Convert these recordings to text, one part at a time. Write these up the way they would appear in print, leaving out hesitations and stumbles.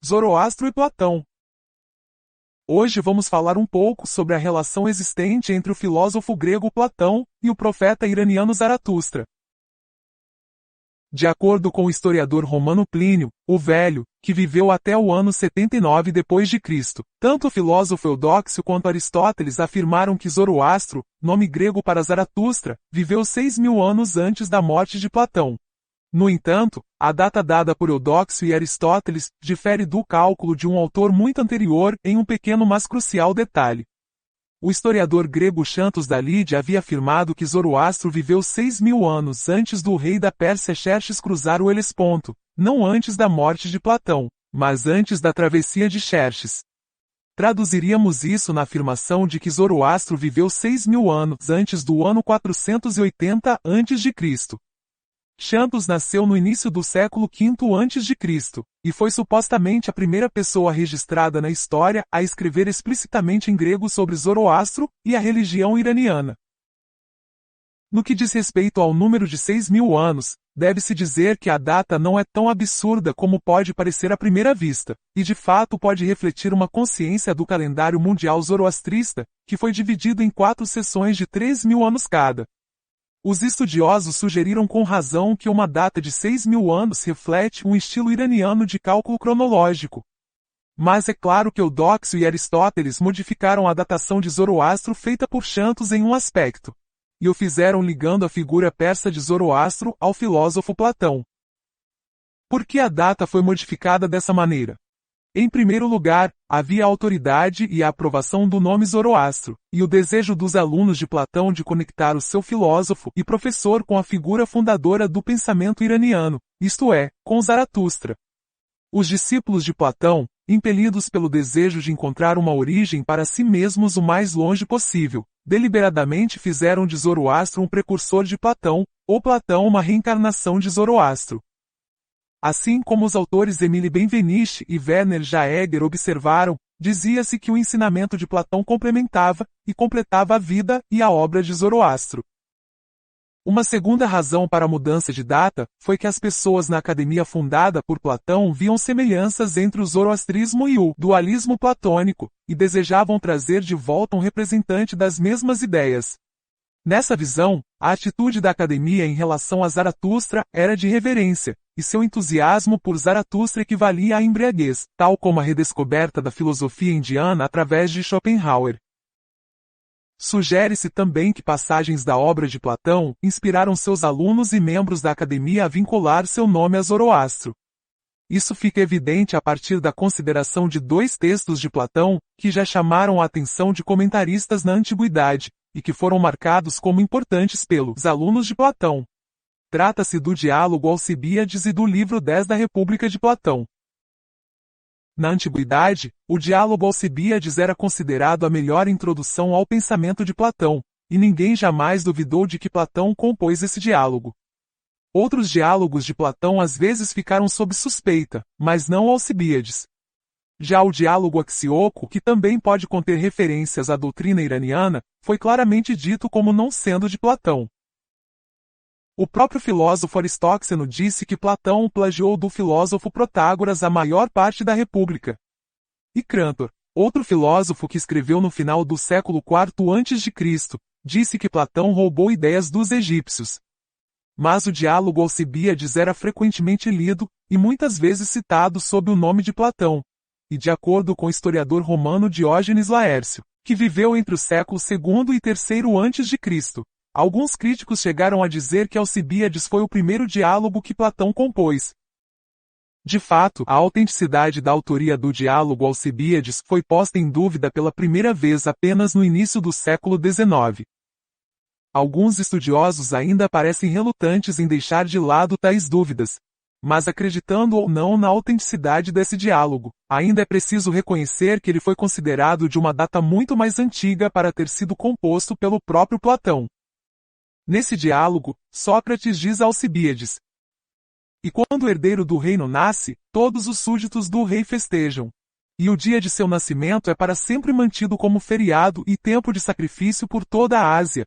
Zoroastro e Platão. Hoje vamos falar um pouco sobre a relação existente entre o filósofo grego Platão e o profeta iraniano Zaratustra. De acordo com o historiador romano Plínio, o Velho, que viveu até o ano 79 d.C., tanto o filósofo Eudóxio quanto Aristóteles afirmaram que Zoroastro, nome grego para Zaratustra, viveu 6.000 anos antes da morte de Platão. No entanto, a data dada por Eudóxio e Aristóteles difere do cálculo de um autor muito anterior em um pequeno mas crucial detalhe. O historiador grego Xantos da Lídia havia afirmado que Zoroastro viveu 6.000 anos antes do rei da Pérsia Xerxes cruzar o Helesponto, não antes da morte de Platão, mas antes da travessia de Xerxes. Traduziríamos isso na afirmação de que Zoroastro viveu 6.000 anos antes do ano 480 a.C. Xantos nasceu no início do século V a.C., e foi supostamente a primeira pessoa registrada na história a escrever explicitamente em grego sobre Zoroastro e a religião iraniana. No que diz respeito ao número de 6.000 anos, deve-se dizer que a data não é tão absurda como pode parecer à primeira vista, e de fato pode refletir uma consciência do calendário mundial zoroastrista, que foi dividido em 4 seções de 3.000 anos cada. Os estudiosos sugeriram com razão que uma data de 6.000 anos reflete um estilo iraniano de cálculo cronológico. Mas é claro que Eudóxio e Aristóteles modificaram a datação de Zoroastro feita por Xantos em um aspecto, e o fizeram ligando a figura persa de Zoroastro ao filósofo Platão. Por que a data foi modificada dessa maneira? Em primeiro lugar, havia a autoridade e a aprovação do nome Zoroastro, e o desejo dos alunos de Platão de conectar o seu filósofo e professor com a figura fundadora do pensamento iraniano, isto é, com Zaratustra. Os discípulos de Platão, impelidos pelo desejo de encontrar uma origem para si mesmos o mais longe possível, deliberadamente fizeram de Zoroastro um precursor de Platão, ou Platão uma reencarnação de Zoroastro. Assim como os autores Émile Benveniste e Werner Jaeger observaram, dizia-se que o ensinamento de Platão complementava e completava a vida e a obra de Zoroastro. Uma segunda razão para a mudança de data foi que as pessoas na academia fundada por Platão viam semelhanças entre o zoroastrismo e o dualismo platônico, e desejavam trazer de volta um representante das mesmas ideias. Nessa visão, a atitude da academia em relação a Zaratustra era de reverência, e seu entusiasmo por Zaratustra equivalia à embriaguez, tal como a redescoberta da filosofia indiana através de Schopenhauer. Sugere-se também que passagens da obra de Platão inspiraram seus alunos e membros da academia a vincular seu nome a Zoroastro. Isso fica evidente a partir da consideração de 2 textos de Platão, que já chamaram a atenção de comentaristas na antiguidade, e que foram marcados como importantes pelos alunos de Platão. Trata-se do Diálogo Alcibíades e do livro 10 da República de Platão. Na antiguidade, o Diálogo Alcibíades era considerado a melhor introdução ao pensamento de Platão, e ninguém jamais duvidou de que Platão compôs esse diálogo. Outros diálogos de Platão às vezes ficaram sob suspeita, mas não Alcibíades. Já o Diálogo Axioco, que também pode conter referências à doutrina iraniana, foi claramente dito como não sendo de Platão. O próprio filósofo Aristóxeno disse que Platão plagiou do filósofo Protágoras a maior parte da República. E Crântor, outro filósofo que escreveu no final do século IV a.C., disse que Platão roubou ideias dos egípcios. Mas o Diálogo Alcibíades era frequentemente lido, e muitas vezes citado sob o nome de Platão. E de acordo com o historiador romano Diógenes Laércio, que viveu entre o século II e III a.C., alguns críticos chegaram a dizer que Alcibíades foi o primeiro diálogo que Platão compôs. De fato, a autenticidade da autoria do Diálogo Alcibíades foi posta em dúvida pela primeira vez apenas no início do século XIX. Alguns estudiosos ainda parecem relutantes em deixar de lado tais dúvidas. Mas acreditando ou não na autenticidade desse diálogo, ainda é preciso reconhecer que ele foi considerado de uma data muito mais antiga para ter sido composto pelo próprio Platão. Nesse diálogo, Sócrates diz a Alcibíades: "E quando o herdeiro do reino nasce, todos os súditos do rei festejam. E o dia de seu nascimento é para sempre mantido como feriado e tempo de sacrifício por toda a Ásia.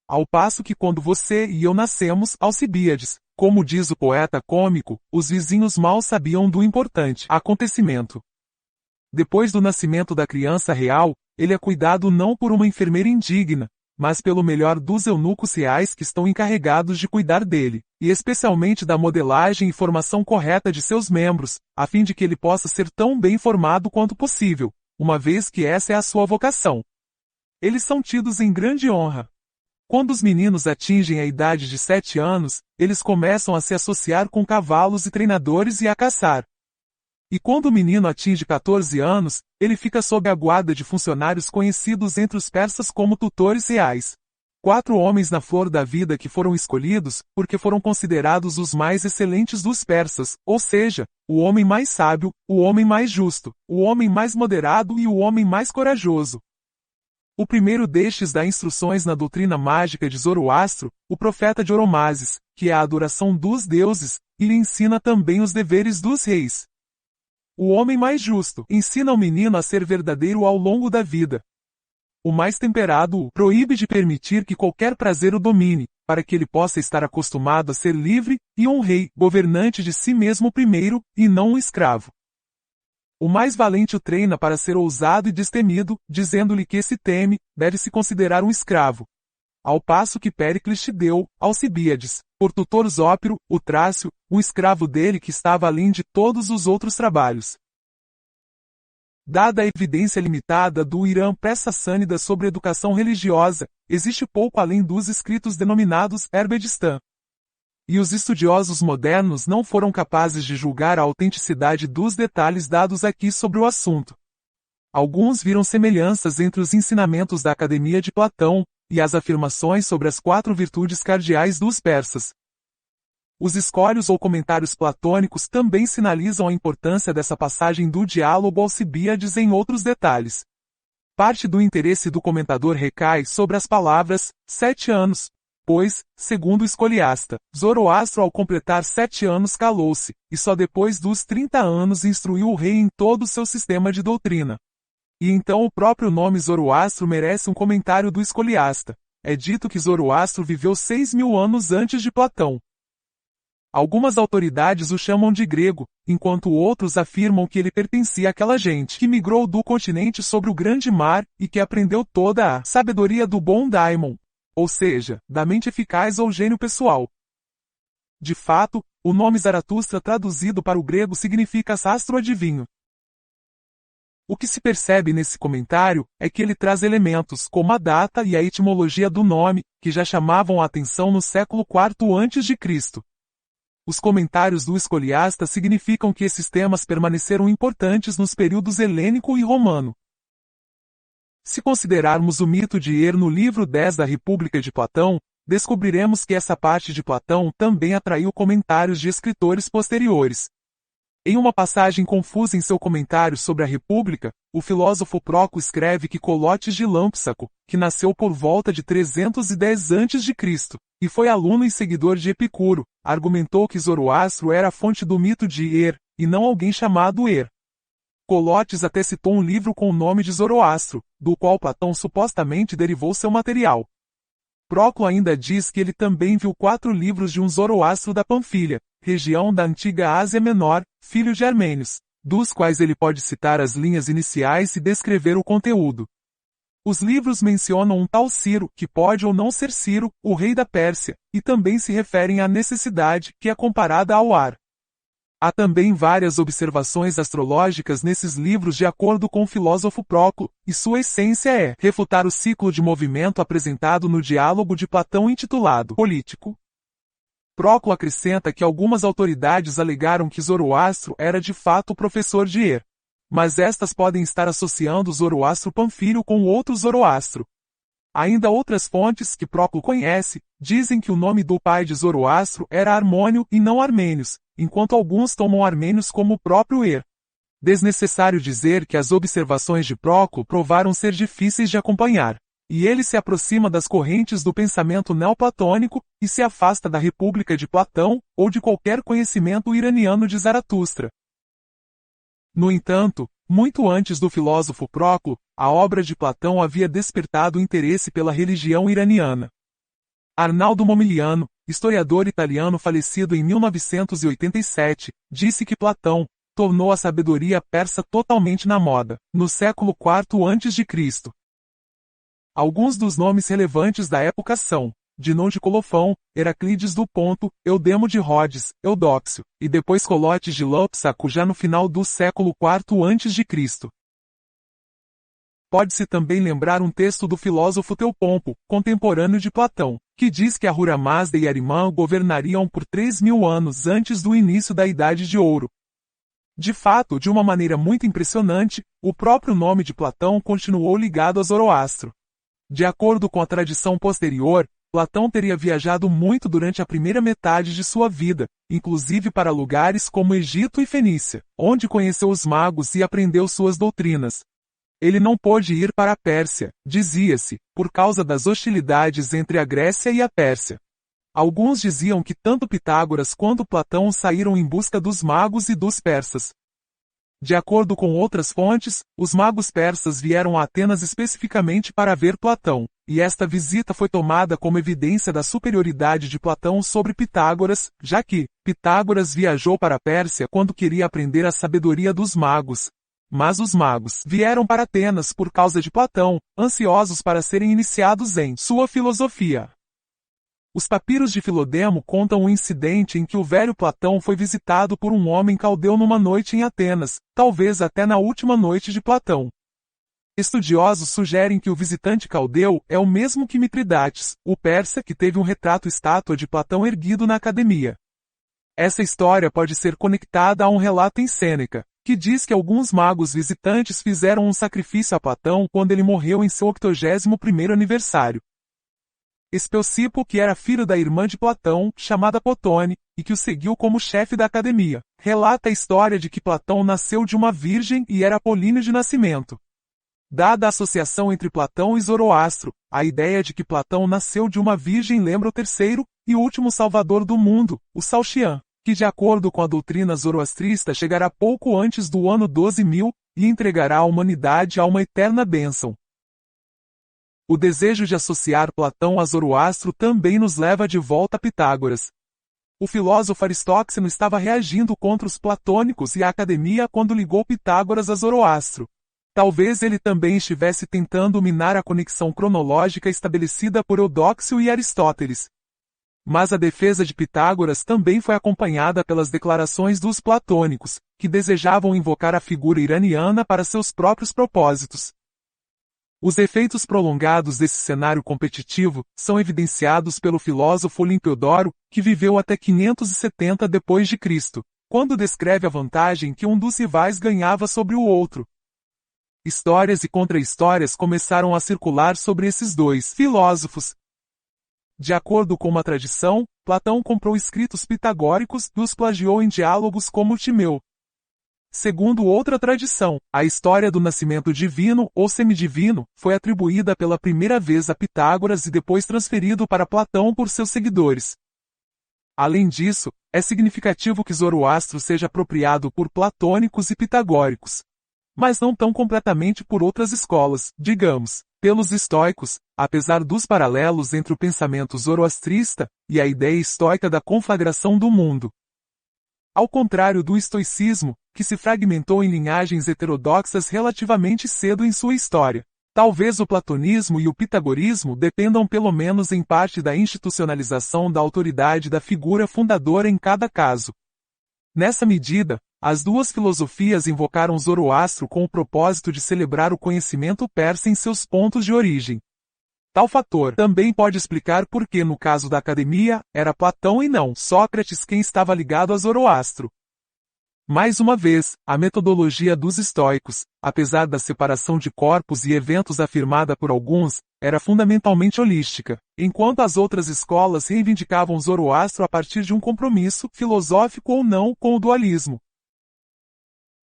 Ao passo que quando você e eu nascemos, Alcibíades, Como diz o poeta cômico, os vizinhos mal sabiam do importante acontecimento. Depois do nascimento da criança real, ele é cuidado não por uma enfermeira indigna, mas pelo melhor dos eunucos reais que estão encarregados de cuidar dele, e especialmente da modelagem e formação correta de seus membros, a fim de que ele possa ser tão bem formado quanto possível, uma vez que essa é a sua vocação. Eles são tidos em grande honra. Quando os meninos atingem a idade de 7 anos, eles começam a se associar com cavalos e treinadores e a caçar. E quando o menino atinge 14 anos, ele fica sob a guarda de funcionários conhecidos entre os persas como tutores reais. 4 homens na flor da vida que foram escolhidos, porque foram considerados os mais excelentes dos persas, ou seja, o homem mais sábio, o homem mais justo, o homem mais moderado e o homem mais corajoso. O primeiro destes dá instruções na doutrina mágica de Zoroastro, o profeta de Oromazes, que é a adoração dos deuses, e lhe ensina também os deveres dos reis. O homem mais justo ensina ao menino a ser verdadeiro ao longo da vida. O mais temperado o proíbe de permitir que qualquer prazer o domine, para que ele possa estar acostumado a ser livre, e um rei, governante de si mesmo primeiro, e não um escravo. O mais valente o treina para ser ousado e destemido, dizendo-lhe que se teme, deve-se considerar um escravo. Ao passo que Péricles te deu, Alcibíades, por tutor Zópiro, o Trácio, um escravo dele que estava além de todos os outros trabalhos. Dada a evidência limitada do Irã pré-sassânida sobre educação religiosa, existe pouco além dos escritos denominados Herbedistan. E os estudiosos modernos não foram capazes de julgar a autenticidade dos detalhes dados aqui sobre o assunto. Alguns viram semelhanças entre os ensinamentos da Academia de Platão e as afirmações sobre as 4 virtudes cardeais dos persas. Os escórios ou comentários platônicos também sinalizam a importância dessa passagem do diálogo Alcibíades em outros detalhes. Parte do interesse do comentador recai sobre as palavras 7 anos, pois, segundo o escoliasta, Zoroastro ao completar 7 anos calou-se, e só depois dos 30 anos instruiu o rei em todo o seu sistema de doutrina. E então o próprio nome Zoroastro merece um comentário do escoliasta. É dito que Zoroastro viveu 6.000 anos antes de Platão. Algumas autoridades o chamam de grego, enquanto outros afirmam que ele pertencia àquela gente que migrou do continente sobre o grande mar e que aprendeu toda a sabedoria do bom daimon, ou seja, da mente eficaz ou gênio pessoal. De fato, o nome Zaratustra traduzido para o grego significa astro adivinho. O que se percebe nesse comentário é que ele traz elementos como a data e a etimologia do nome, que já chamavam a atenção no século IV a.C. Os comentários do escoliasta significam que esses temas permaneceram importantes nos períodos helênico e romano. Se considerarmos o mito de Er no livro 10 da República de Platão, descobriremos que essa parte de Platão também atraiu comentários de escritores posteriores. Em uma passagem confusa em seu comentário sobre a República, o filósofo Proclo escreve que Colotes de Lampsaco, que nasceu por volta de 310 a.C., e foi aluno e seguidor de Epicuro, argumentou que Zoroastro era a fonte do mito de Er, e não alguém chamado Er. Colotes até citou um livro com o nome de Zoroastro, do qual Platão supostamente derivou seu material. Proclo ainda diz que ele também viu 4 livros de um Zoroastro da Panfilha, região da antiga Ásia Menor, filho de Armênios, dos quais ele pode citar as linhas iniciais e descrever o conteúdo. Os livros mencionam um tal Ciro, que pode ou não ser Ciro, o rei da Pérsia, e também se referem à necessidade, que é comparada ao ar. Há também várias observações astrológicas nesses livros de acordo com o filósofo Proclo, e sua essência é refutar o ciclo de movimento apresentado no diálogo de Platão intitulado Político. Proclo acrescenta que algumas autoridades alegaram que Zoroastro era de fato o professor de Er. Mas estas podem estar associando Zoroastro Panfílio com outro Zoroastro. Ainda outras fontes que Proclo conhece, dizem que o nome do pai de Zoroastro era Harmônio e não Armênios, enquanto alguns tomam Armênios como o próprio Er. Desnecessário dizer que as observações de Proclo provaram ser difíceis de acompanhar. E ele se aproxima das correntes do pensamento neoplatônico, e se afasta da República de Platão, ou de qualquer conhecimento iraniano de Zaratustra. No entanto, muito antes do filósofo Proclo, a obra de Platão havia despertado interesse pela religião iraniana. Arnaldo Momigliano, historiador italiano falecido em 1987, disse que Platão tornou a sabedoria persa totalmente na moda, no século IV a.C. Alguns dos nomes relevantes da época são Dinon de Colofão, Heraclides do Ponto, Eudemo de Rhodes, Eudóxio, e depois Colotes de Lampsaco já no final do século IV a.C. Pode-se também lembrar um texto do filósofo Teopompo, contemporâneo de Platão, que diz que Ahura Mazda e Arimã governariam por 3.000 anos antes do início da Idade de Ouro. De fato, de uma maneira muito impressionante, o próprio nome de Platão continuou ligado a Zoroastro. De acordo com a tradição posterior, Platão teria viajado muito durante a primeira metade de sua vida, inclusive para lugares como Egito e Fenícia, onde conheceu os magos e aprendeu suas doutrinas. Ele não pôde ir para a Pérsia, dizia-se, por causa das hostilidades entre a Grécia e a Pérsia. Alguns diziam que tanto Pitágoras quanto Platão saíram em busca dos magos e dos persas. De acordo com outras fontes, os magos persas vieram a Atenas especificamente para ver Platão, e esta visita foi tomada como evidência da superioridade de Platão sobre Pitágoras, já que Pitágoras viajou para a Pérsia quando queria aprender a sabedoria dos magos. Mas os magos vieram para Atenas por causa de Platão, ansiosos para serem iniciados em sua filosofia. Os papiros de Filodemo contam um incidente em que o velho Platão foi visitado por um homem caldeu numa noite em Atenas, talvez até na última noite de Platão. Estudiosos sugerem que o visitante caldeu é o mesmo que Mitridates, o persa que teve um retrato-estátua de Platão erguido na academia. Essa história pode ser conectada a um relato em Sêneca, que diz que alguns magos visitantes fizeram um sacrifício a Platão quando ele morreu em seu 81º aniversário. Espeusipo, que era filho da irmã de Platão, chamada Potone, e que o seguiu como chefe da academia, relata a história de que Platão nasceu de uma virgem e era apolíneo de nascimento. Dada a associação entre Platão e Zoroastro, a ideia de que Platão nasceu de uma virgem lembra o terceiro e último salvador do mundo, o Saoshyant, que de acordo com a doutrina zoroastrista chegará pouco antes do ano 12.000 e entregará a humanidade a uma eterna bênção. O desejo de associar Platão a Zoroastro também nos leva de volta a Pitágoras. O filósofo Aristóxeno estava reagindo contra os platônicos e a academia quando ligou Pitágoras a Zoroastro. Talvez ele também estivesse tentando minar a conexão cronológica estabelecida por Eudóxio e Aristóteles. Mas a defesa de Pitágoras também foi acompanhada pelas declarações dos platônicos, que desejavam invocar a figura iraniana para seus próprios propósitos. Os efeitos prolongados desse cenário competitivo são evidenciados pelo filósofo Olimpiodoro, que viveu até 570 d.C., quando descreve a vantagem que um dos rivais ganhava sobre o outro. Histórias e contra-histórias começaram a circular sobre esses dois filósofos. De acordo com uma tradição, Platão comprou escritos pitagóricos e os plagiou em diálogos como Timeu. Segundo outra tradição, a história do nascimento divino ou semidivino foi atribuída pela primeira vez a Pitágoras e depois transferido para Platão por seus seguidores. Além disso, é significativo que Zoroastro seja apropriado por platônicos e pitagóricos, mas não tão completamente por outras escolas, digamos, pelos estoicos, apesar dos paralelos entre o pensamento zoroastrista e a ideia estoica da conflagração do mundo. Ao contrário do estoicismo, que se fragmentou em linhagens heterodoxas relativamente cedo em sua história, talvez o platonismo e o pitagorismo dependam pelo menos em parte da institucionalização da autoridade da figura fundadora em cada caso. Nessa medida, as duas filosofias invocaram Zoroastro com o propósito de celebrar o conhecimento persa em seus pontos de origem. Tal fator também pode explicar por que no caso da academia, era Platão e não Sócrates quem estava ligado a Zoroastro. Mais uma vez, a metodologia dos estoicos, apesar da separação de corpos e eventos afirmada por alguns, era fundamentalmente holística, enquanto as outras escolas reivindicavam Zoroastro a partir de um compromisso, filosófico ou não, com o dualismo.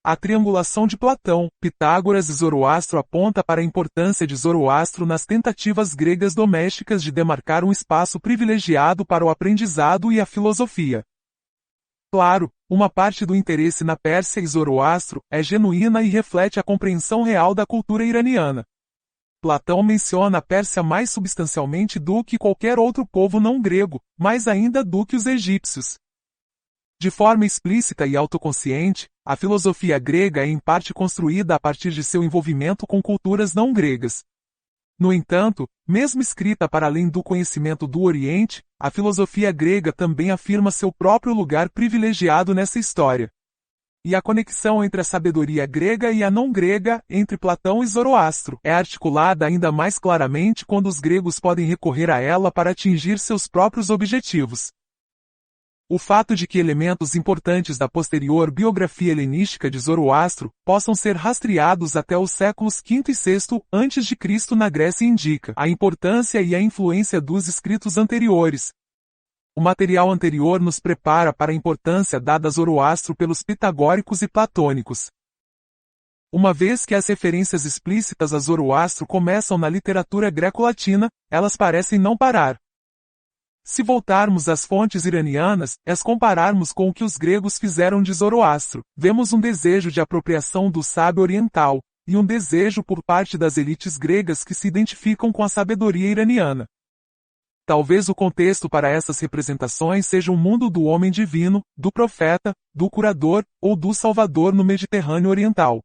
A triangulação de Platão, Pitágoras e Zoroastro aponta para a importância de Zoroastro nas tentativas gregas domésticas de demarcar um espaço privilegiado para o aprendizado e a filosofia. Claro, uma parte do interesse na Pérsia e Zoroastro é genuína e reflete a compreensão real da cultura iraniana. Platão menciona a Pérsia mais substancialmente do que qualquer outro povo não grego, mais ainda do que os egípcios. De forma explícita e autoconsciente, a filosofia grega é em parte construída a partir de seu envolvimento com culturas não gregas. No entanto, mesmo escrita para além do conhecimento do Oriente, a filosofia grega também afirma seu próprio lugar privilegiado nessa história. E a conexão entre a sabedoria grega e a não grega, entre Platão e Zoroastro, é articulada ainda mais claramente quando os gregos podem recorrer a ela para atingir seus próprios objetivos. O fato de que elementos importantes da posterior biografia helenística de Zoroastro possam ser rastreados até os séculos V e VI a.C. na Grécia indica a importância e a influência dos escritos anteriores. O material anterior nos prepara para a importância dada a Zoroastro pelos pitagóricos e platônicos. Uma vez que as referências explícitas a Zoroastro começam na literatura greco-latina, elas parecem não parar. Se voltarmos às fontes iranianas, e as compararmos com o que os gregos fizeram de Zoroastro, vemos um desejo de apropriação do sábio oriental, e um desejo por parte das elites gregas que se identificam com a sabedoria iraniana. Talvez o contexto para essas representações seja o mundo do homem divino, do profeta, do curador, ou do salvador no Mediterrâneo oriental.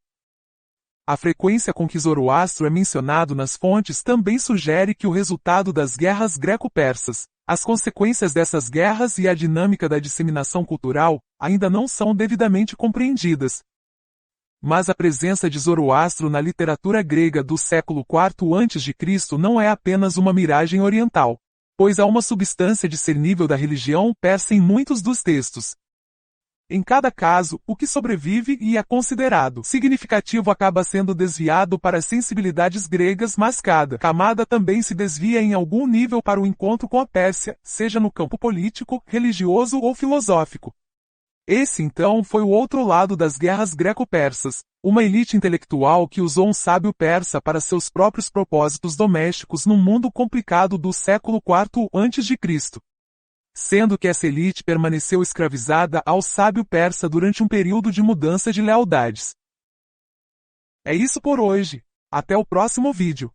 A frequência com que Zoroastro é mencionado nas fontes também sugere que o resultado das guerras greco-persas, as consequências dessas guerras e a dinâmica da disseminação cultural ainda não são devidamente compreendidas. Mas a presença de Zoroastro na literatura grega do século IV a.C. não é apenas uma miragem oriental, pois há uma substância discernível da religião persa em muitos dos textos. Em cada caso, o que sobrevive e é considerado significativo acaba sendo desviado para as sensibilidades gregas, mas cada camada também se desvia em algum nível para o encontro com a Pérsia, seja no campo político, religioso ou filosófico. Esse então foi o outro lado das guerras greco-persas, uma elite intelectual que usou um sábio persa para seus próprios propósitos domésticos num mundo complicado do século IV a.C. Sendo que essa elite permaneceu escravizada ao sábio persa durante um período de mudança de lealdades. É isso por hoje. Até o próximo vídeo.